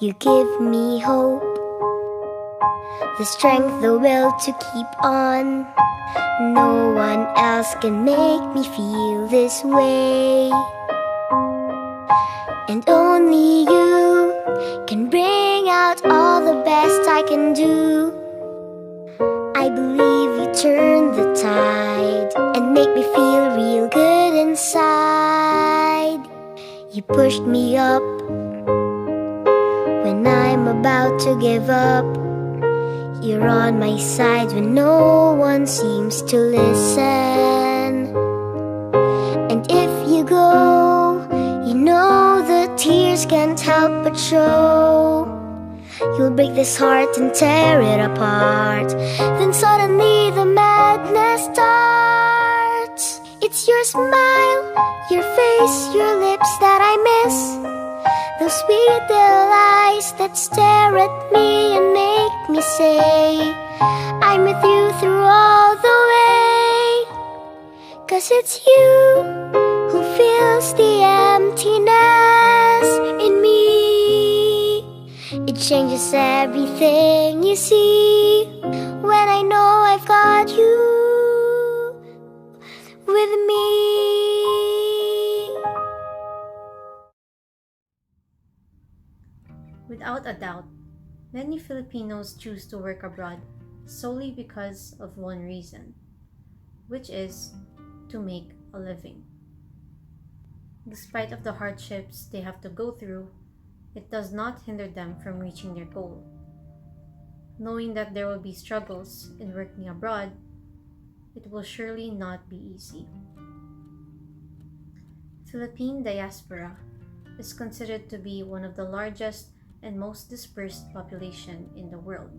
You give me hope, the strength, the will to keep on. No one else can make me feel this way, and only you can bring out all the best I can do. I believe you turn the tide and make me feel real good inside. You pushed me up when I'm about to give up. You're on my side when no one seems to listen. And if you go, you know the tears can't help but show. You'll break this heart and tear it apart. Then suddenly the madness starts. It's your smile, your face, your lips that I miss. Those sweet little eyes that stare at me and make me say I'm with you through all the way. 'Cause it's you who fills the emptiness in me. It changes everything, you see, when I know I've got you with me. Without a doubt, many Filipinos choose to work abroad solely because of one reason, which is to make a living. Despite of the hardships they have to go through, it does not hinder them from reaching their goal. Knowing that there will be struggles in working abroad, it will surely not be easy. Philippine diaspora is considered to be one of the largest and most dispersed population in the world,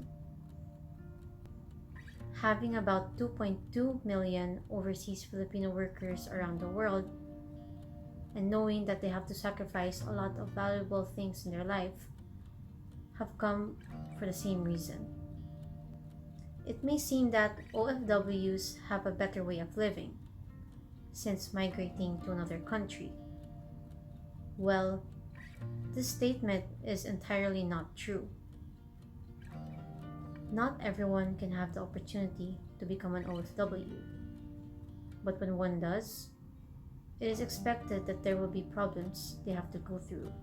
having about 2.2 million overseas Filipino workers around the world, and knowing that they have to sacrifice a lot of valuable things in their life, have come for the same reason. It may seem that OFWs have a better way of living since migrating to another country. Well, this statement is entirely not true. Not everyone can have the opportunity to become an OFW, but when one does, it is expected that there will be problems they have to go through.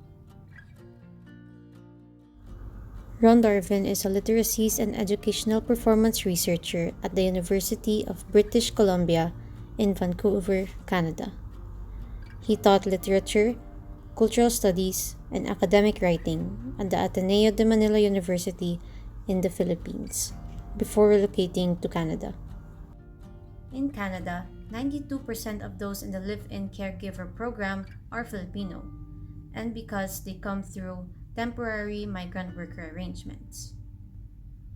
Darvin is a literacies and educational performance researcher at the University of British Columbia in Vancouver, Canada. He taught literature, cultural studies, and academic writing at the Ateneo de Manila University in the Philippines before relocating to Canada. In Canada, 92% of those in the live-in caregiver program are Filipino, and because they come through temporary migrant worker arrangements.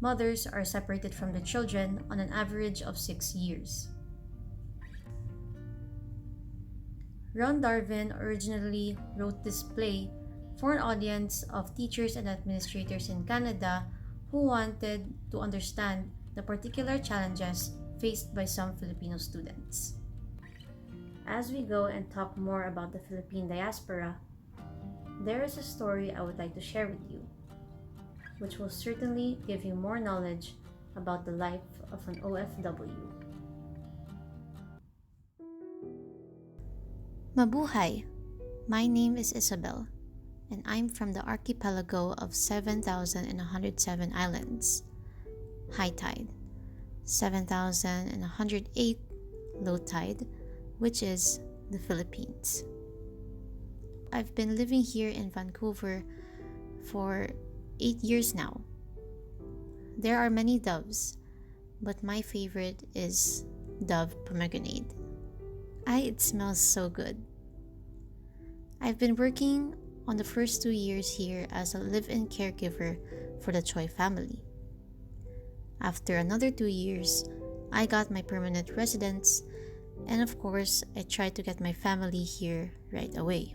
Mothers are separated from the children on an average of 6 years. Darvin originally wrote this play for an audience of teachers and administrators in Canada who wanted to understand the particular challenges faced by some Filipino students. As we go and talk more about the Philippine diaspora, there is a story I would like to share with you, which will certainly give you more knowledge about the life of an OFW. Mabuhay! My name is Isabel, and I'm from the archipelago of 7,107 islands. High tide, 7,108 low tide, which is the Philippines. I've been living here in Vancouver for 8 years now. There are many doves, but my favorite is Dove pomegranate. It smells so good. I've been working on the first 2 years here as a live-in caregiver for the Choi family. After another 2 years, I got my permanent residence, and of course, I tried to get my family here right away.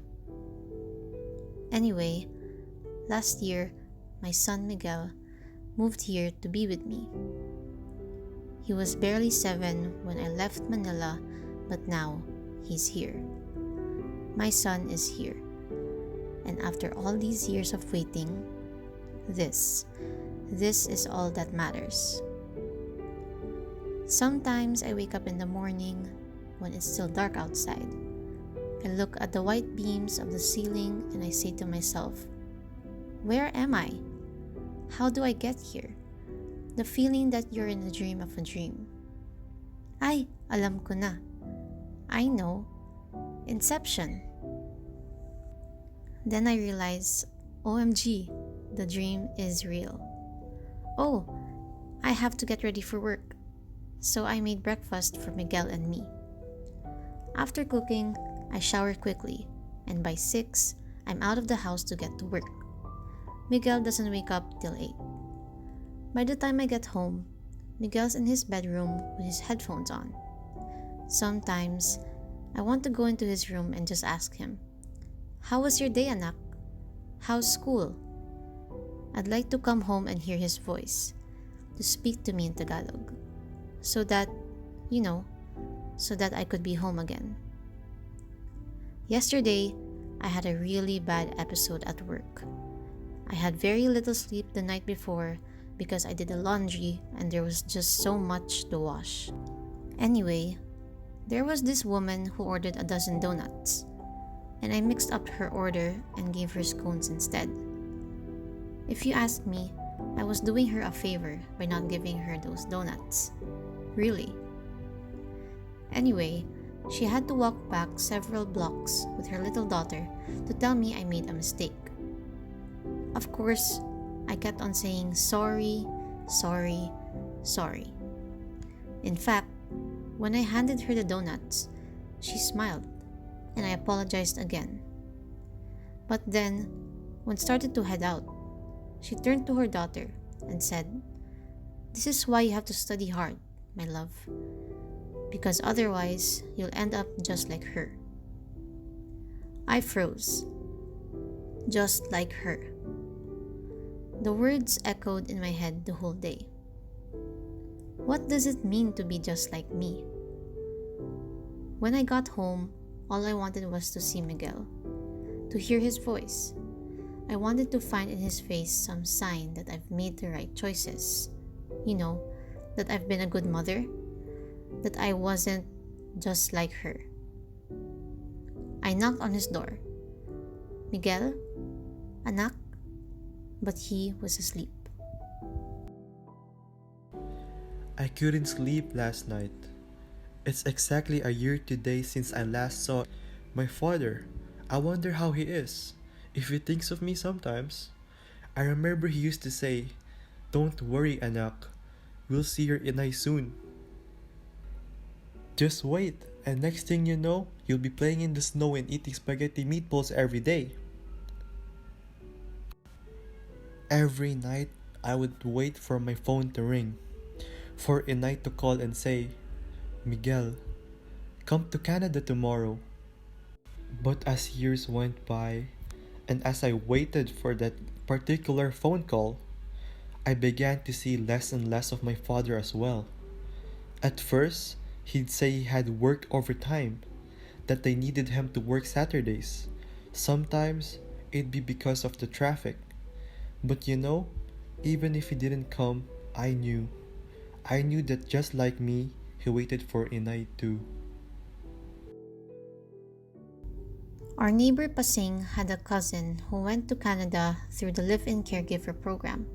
Anyway, last year, my son Miguel moved here to be with me. He was barely 7 when I left Manila, but now he's here. My son is here. And after all these years of waiting, This. This is all that matters. Sometimes I wake up in the morning when it's still dark outside. I look at the white beams of the ceiling and I say to myself, where am I? How do I get here? The feeling that you're in a dream of a dream. Ay, alam ko na. I know. Inception. Then I realize, OMG, the dream is real. Oh, I have to get ready for work. So I made breakfast for Miguel and me. After cooking, I shower quickly, and by 6, I'm out of the house to get to work. Miguel doesn't wake up till 8. By the time I get home, Miguel's in his bedroom with his headphones on. Sometimes, I want to go into his room and just ask him, how was your day, anak? How's school? I'd like to come home and hear his voice, to speak to me in Tagalog, so that, so that I could be home again. Yesterday, I had a really bad episode at work. I had very little sleep the night before because I did the laundry and there was just so much to wash. Anyway, there was this woman who ordered a dozen donuts, and I mixed up her order and gave her scones instead. If you ask me, I was doing her a favor by not giving her those donuts. Really. Anyway, she had to walk back several blocks with her little daughter to tell me I made a mistake. Of course, I kept on saying sorry, sorry, sorry. In fact, when I handed her the donuts, she smiled and I apologized again. But then, when started to head out, she turned to her daughter and said, "This is why you have to study hard, my love, because otherwise you'll end up just like her." I froze. Just like her. The words echoed in my head the whole day. What does it mean to be just like me? When I got home, all I wanted was to see Miguel, to hear his voice. I wanted to find in his face some sign that I've made the right choices. That I've been a good mother, that I wasn't just like her. I knocked on his door. "Miguel? Anak?" But he was asleep. I couldn't sleep last night. It's exactly a year today since I last saw my father. I wonder how he is, if he thinks of me sometimes. I remember he used to say, "Don't worry, anak. We'll see your inay soon. Just wait, and next thing you know, you'll be playing in the snow and eating spaghetti meatballs every day." Every night, I would wait for my phone to ring, for inay to call and say, "Miguel, come to Canada tomorrow." But as years went by, and as I waited for that particular phone call, I began to see less and less of my father as well. At first, he'd say he had work overtime, that they needed him to work Saturdays. Sometimes, it'd be because of the traffic. But even if he didn't come, I knew. I knew that just like me, he waited for inay too. Our neighbor Pasing had a cousin who went to Canada through the live-in caregiver program.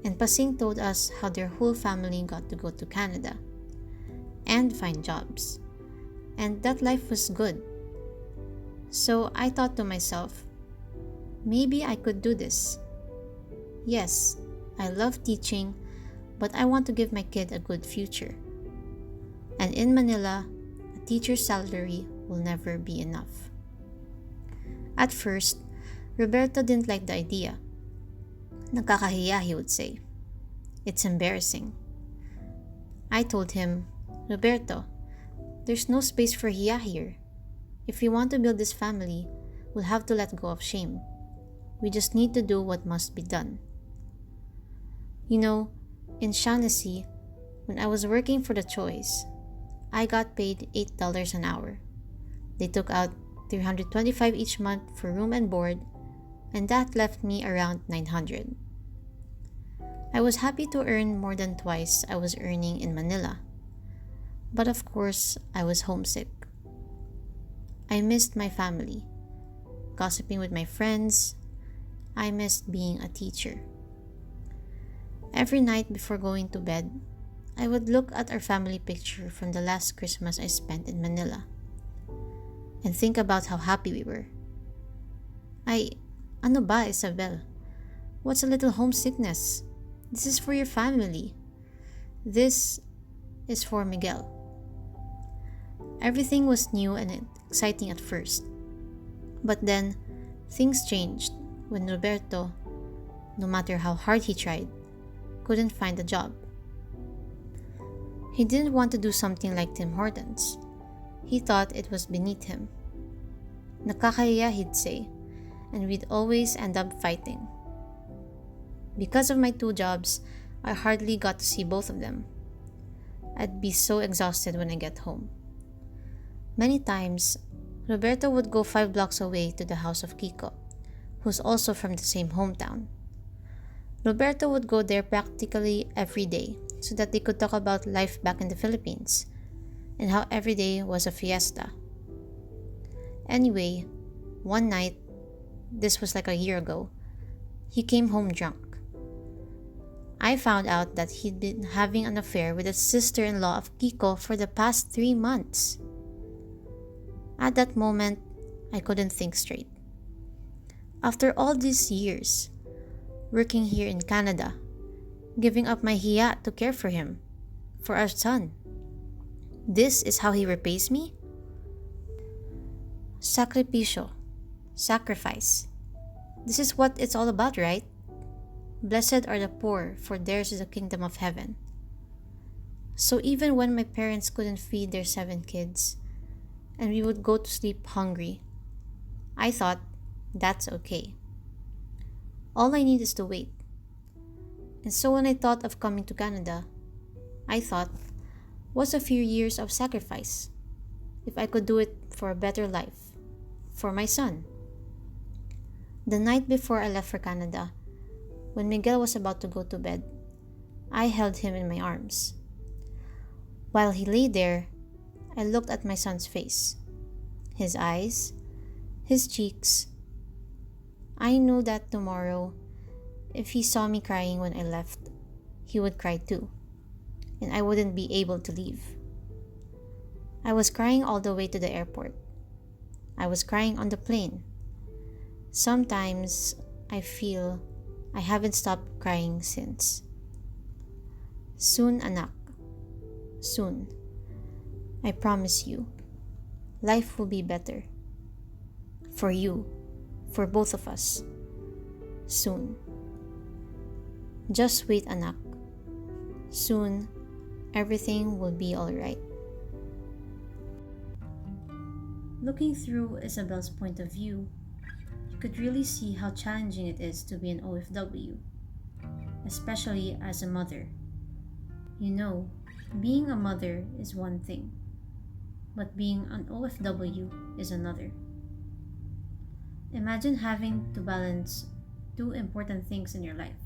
And Pasing told us how their whole family got to go to Canada and find jobs. And that life was good. So I thought to myself, maybe I could do this. Yes, I love teaching, but I want to give my kid a good future. And in Manila, a teacher's salary will never be enough. At first, Roberto didn't like the idea. Nakakahiya, he would say. It's embarrassing. I told him, "Roberto, there's no space for hiya here. If we want to build this family, we'll have to let go of shame. We just need to do what must be done." In Shaughnessy, when I was working for the Choice, I got paid $8 an hour. They took out $325 each month for room and board, and that left me around $900. I was happy to earn more than twice I was earning in Manila. But of course, I was homesick. I missed my family, gossiping with my friends. I missed being a teacher. Every night before going to bed, I would look at our family picture from the last Christmas I spent in Manila and think about how happy we were. Ano ba, Isabel? What's a little homesickness? This is for your family. This is for Miguel. Everything was new and exciting at first. But then, things changed when Roberto, no matter how hard he tried, couldn't find a job. He didn't want to do something like Tim Hortons. He thought it was beneath him. Nakakahiya, he'd say, and we'd always end up fighting. Because of my 2 jobs, I hardly got to see both of them. I'd be so exhausted when I get home. Many times, Roberto would go 5 blocks away to the house of Kiko, who's also from the same hometown. Roberto would go there practically every day so that they could talk about life back in the Philippines and how every day was a fiesta. Anyway, one night, this was like a year ago, he came home drunk. I found out that he'd been having an affair with the sister-in-law of Kiko for the past 3 months. At that moment, I couldn't think straight. After all these years, working here in Canada, giving up my hiya to care for him, for our son, this is how he repays me? Sacrificio, sacrifice. This is what it's all about, right? Blessed are the poor, for theirs is the kingdom of heaven. So even when my parents couldn't feed their 7 kids, and we would go to sleep hungry, I thought, that's okay. All I need is to wait. And so when I thought of coming to Canada, I thought, what's a few years of sacrifice? If I could do it for a better life, for my son. The night before I left for Canada, when Miguel was about to go to bed, I held him in my arms. While he lay there, I looked at my son's face, his eyes, his cheeks. I knew that tomorrow, if he saw me crying when I left, he would cry too, and I wouldn't be able to leave. I was crying all the way to the airport. I was crying on the plane. Sometimes I feel I haven't stopped crying since. Soon, anak. Soon. I promise you, life will be better. For you, for both of us. Soon. Just wait, anak. Soon, everything will be alright. Looking through Isabel's point of view, you could really see how challenging it is to be an OFW, especially as a mother. You know, being a mother is one thing, but being an OFW is another. Imagine having to balance 2 important things in your life.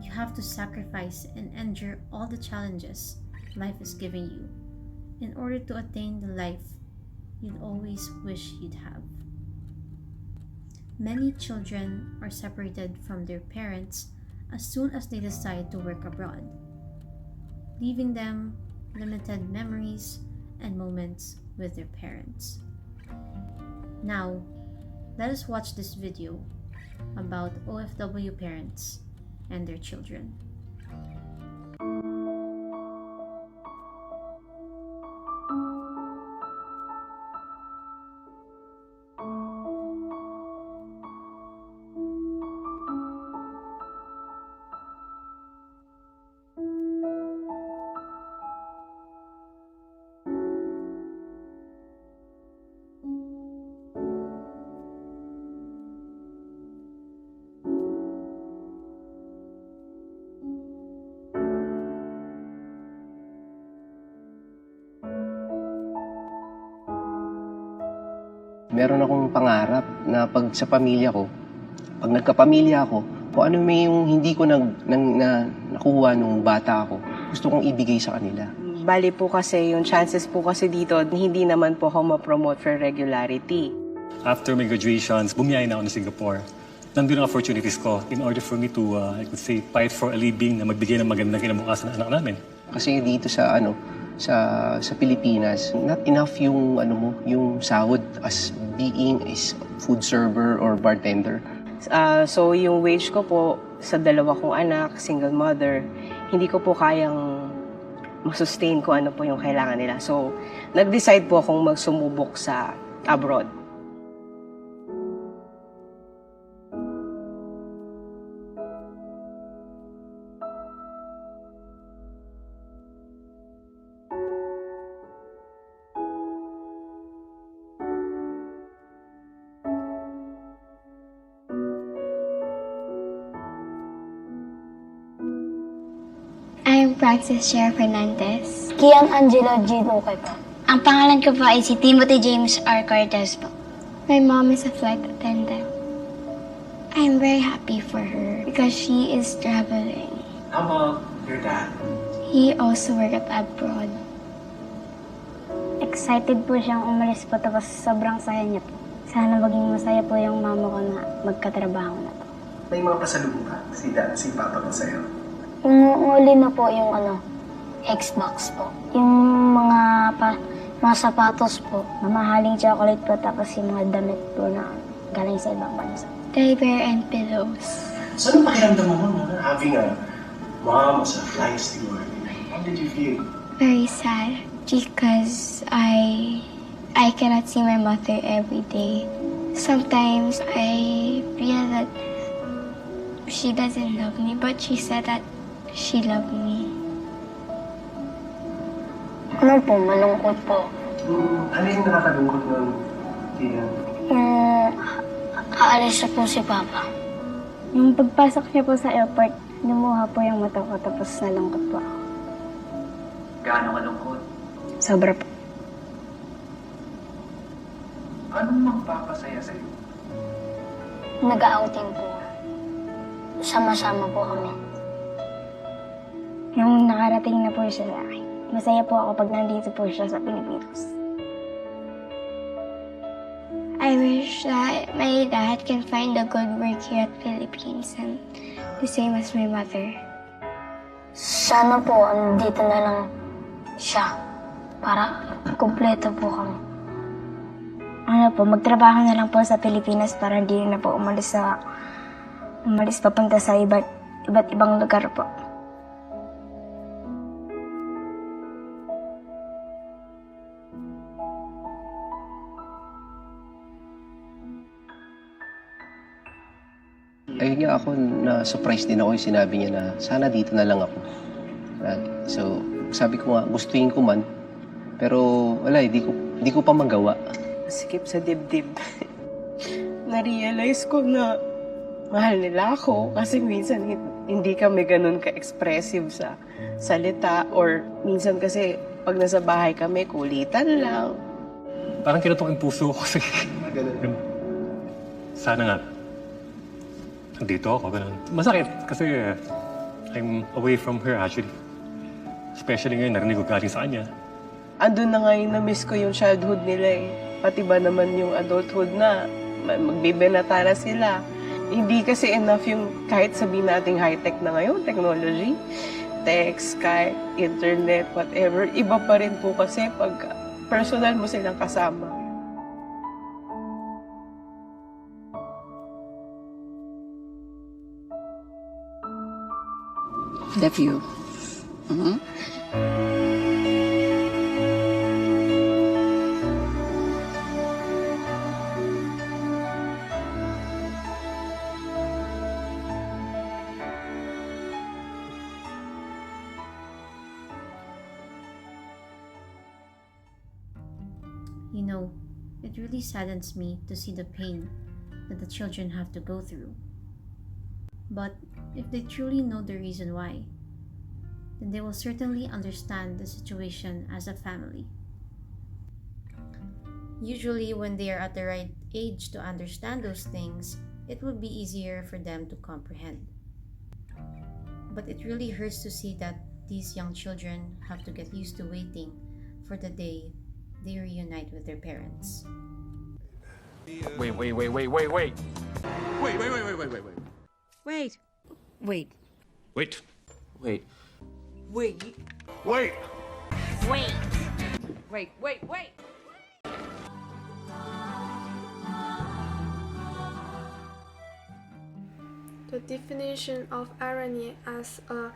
You have to sacrifice and endure all the challenges life is giving you in order to attain the life you'd always wish you'd have. Many children are separated from their parents as soon as they decide to work abroad, leaving them limited memories and moments with their parents. Now, let us watch this video about OFW parents and their children. Meron akong pangarap na pag sa pamilya ko, pag nagkapamilya ako, Kung ano may yung hindi ko nakuha nung bata ako, gusto kong ibigay sa kanila. Bali po kasi yung chances po kasi dito, hindi naman po ako ma-promote for regularity. After my graduations, bumiyahin na ako ng Singapore. Nandun ang opportunities ko in order for me to, I could say, fight for a living na magbigay ng magandang kinabukasan ng anak namin. Kasi dito sa Pilipinas, not enough yung yung sahod as being is food server or bartender. So yung wage ko po sa dalawa kong anak, single mother, hindi ko po kayang masustain kung ano po yung kailangan nila. So nag-decide po akong magsumubok sa abroad. I'm Francis Cher Fernandez. Kian Angela G. Luque po. Ang pangalan ko po ay si Timothy James R. Cortez po. My mom is a flight attendant. I'm very happy for her because she is traveling. How about your dad? He also worked abroad. Excited po siyang umalis po tapos sobrang saya niya po. Sana maging masaya po yung mama ko na magkatrabaho na po. May mga pasalubong ba si Papa ko sa'yo? Yung uli na po yung Xbox po. Yung mga sapatos po. Mamahaling chocolate po tapos yung mga damit po na galing sa ibang bansa. Diaper and pillows. So, anong pakiramdam mo having a mom as a flying steward? How did you feel? Very sad because I cannot see my mother every day. Sometimes I feel that she doesn't love me, but she said that she loved me. Ano po, malungkot po. Ano yung nakakalungkot nun, Tia? Aalis na po si Papa. Yung pagpasok niya po sa airport, lumuha po yung mata ko tapos nalungkot po ako. Gaano kalungkot? Sobra po. Anong magpapasaya sa'yo? Nag-outing po. Sama-sama po kami. Nung nakarating na po siya sa akin, masaya po ako pag nandito po siya sa Pilipinas. I wish that my dad can find a good work here at Philippines and the same as my mother. Sana po, andito na lang siya para kumpleto po kami. Magtrabaho na lang po sa Pilipinas para hindi na po umalis papunta sa iba't ibang lugar po. Ayun nga ako, na-surprise din ako yung sinabi niya na sana dito na lang ako. So, sabi ko nga, gustuin ko man, pero wala, di ko pa magawa. Sikip sa dibdib. Na-realize ko na mahal nila ako kasi minsan hindi kami ganun ka-expressive sa salita or minsan kasi pag nasa bahay kami, kulitan lang. Parang kinutok yung puso ko kasi sana nga nandito ako, ganun. Masakit kasi I'm away from her actually. Especially ngayon, narinig ko galing sa kanya. Andun na nga yung na-miss ko yung childhood nila eh. Pati ba naman yung adulthood na magbibenata na sila. Hindi kasi enough yung kahit sabihin nating high-tech na ngayon, technology, text, Skype, internet, whatever. Iba pa rin po kasi pag personal mo silang kasama. The view. You know, it really saddens me to see the pain that the children have to go through. But if they truly know the reason why, then they will certainly understand the situation as a family. Usually, when they are at the right age to understand those things, it will be easier for them to comprehend. But it really hurts to see that these young children have to get used to waiting for the day they reunite with their parents. Wait, wait, wait, wait, wait, wait. Wait, wait, wait, wait, wait, wait, wait. Wait. Wait. Wait. Wait. Wait. Wait! Wait. Wait, wait, wait. The definition of irony as a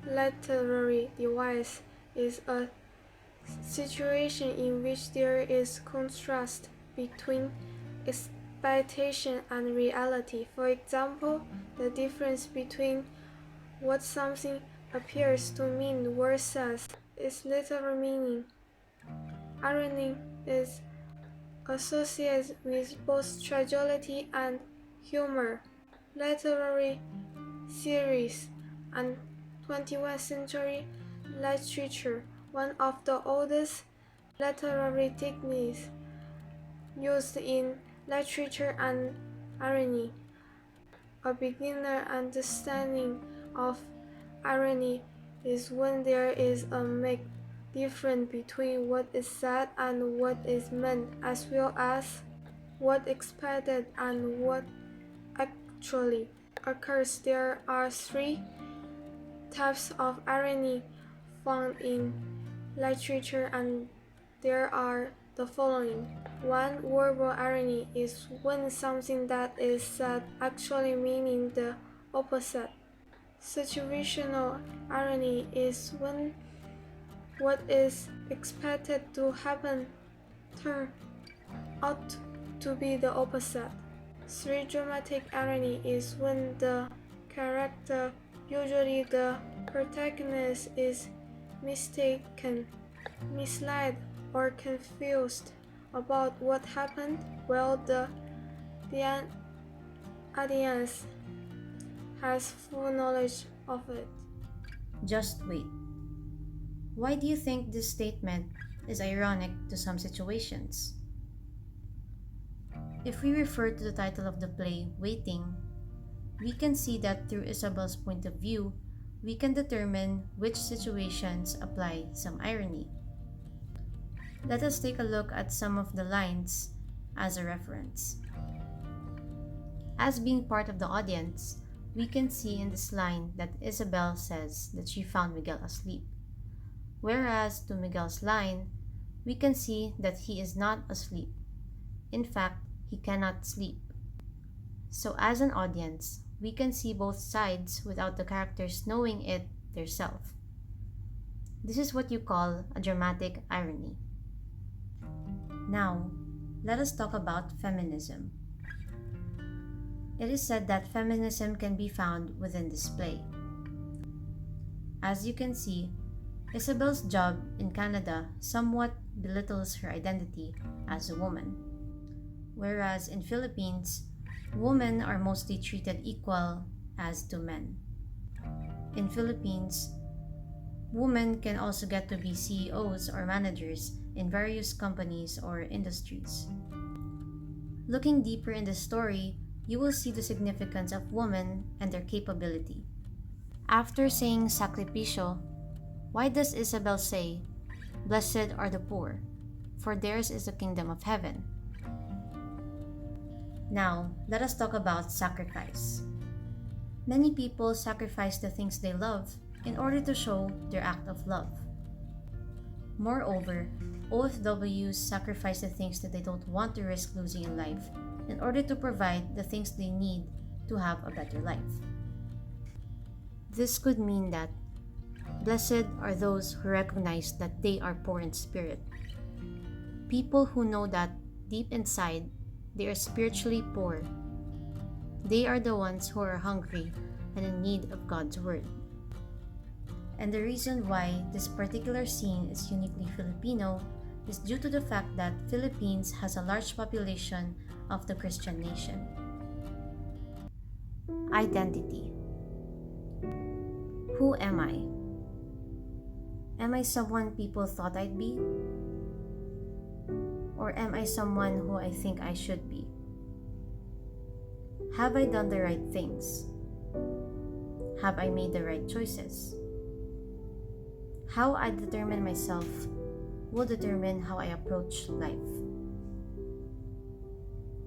literary device is a situation in which there is contrast between expectation and reality. For example, the difference between what something appears to mean versus its literal meaning. Irony is associated with both tragedy and humor. Literary series and 21st century literature, one of the oldest literary techniques used in literature and irony. A beginner understanding of irony is when there is a marked difference between what is said and what is meant, as well as what expected and what actually occurs. There are three types of irony found in literature, and there are the following. 1. Verbal irony is when something that is said actually meaning the opposite. Situational irony is when what is expected to happen turns out to be the opposite. 3. Dramatic irony is when the character, usually the protagonist, is mistaken, misled, or confused about what happened, while the audience has full knowledge of it. Just wait. Why do you think this statement is ironic to some situations? If we refer to the title of the play, Waiting, we can see that through Isabel's point of view, we can determine which situations apply some irony. Let us take a look at some of the lines as a reference. As being part of the audience, we can see in this line that Isabel says that she found Miguel asleep. Whereas to Miguel's line, we can see that he is not asleep. In fact, he cannot sleep. So as an audience, we can see both sides without the characters knowing it themselves. This is what you call a dramatic irony. Now, let us talk about feminism. It is said that feminism can be found within this play. As you can see, Isabel's job in Canada somewhat belittles her identity as a woman. Whereas in Philippines, women are mostly treated equal as to men. In Philippines, women can also get to be CEOs or managers in various companies or industries. Looking deeper in the story, you will see the significance of women and their capability. After saying sacrificio, why does Isabel say, "Blessed are the poor, for theirs is the kingdom of heaven"? Now, let us talk about sacrifice. Many people sacrifice the things they love in order to show their act of love. Moreover, OFWs sacrifice the things that they don't want to risk losing in life in order to provide the things they need to have a better life. This could mean that blessed are those who recognize that they are poor in spirit. People who know that deep inside they are spiritually poor. They are the ones who are hungry and in need of God's word. And the reason why this particular scene is uniquely Filipino is due to the fact that Philippines has a large population of the Christian nation. Identity. Who am I? Am I someone people thought I'd be? Or am I someone who I think I should be? Have I done the right things? Have I made the right choices? How I determine myself will determine how I approach life.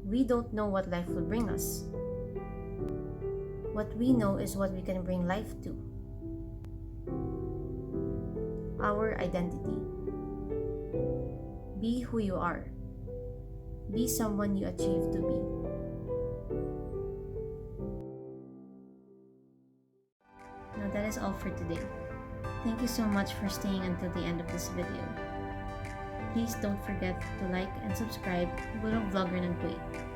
We don't know what life will bring us. What we know is what we can bring life to. Our identity. Be who you are. Be someone you achieve to be. Now that is all for today. Thank you so much for staying until the end of this video. Please don't forget to like and subscribe. Bulong Vlogger ng Kuwait.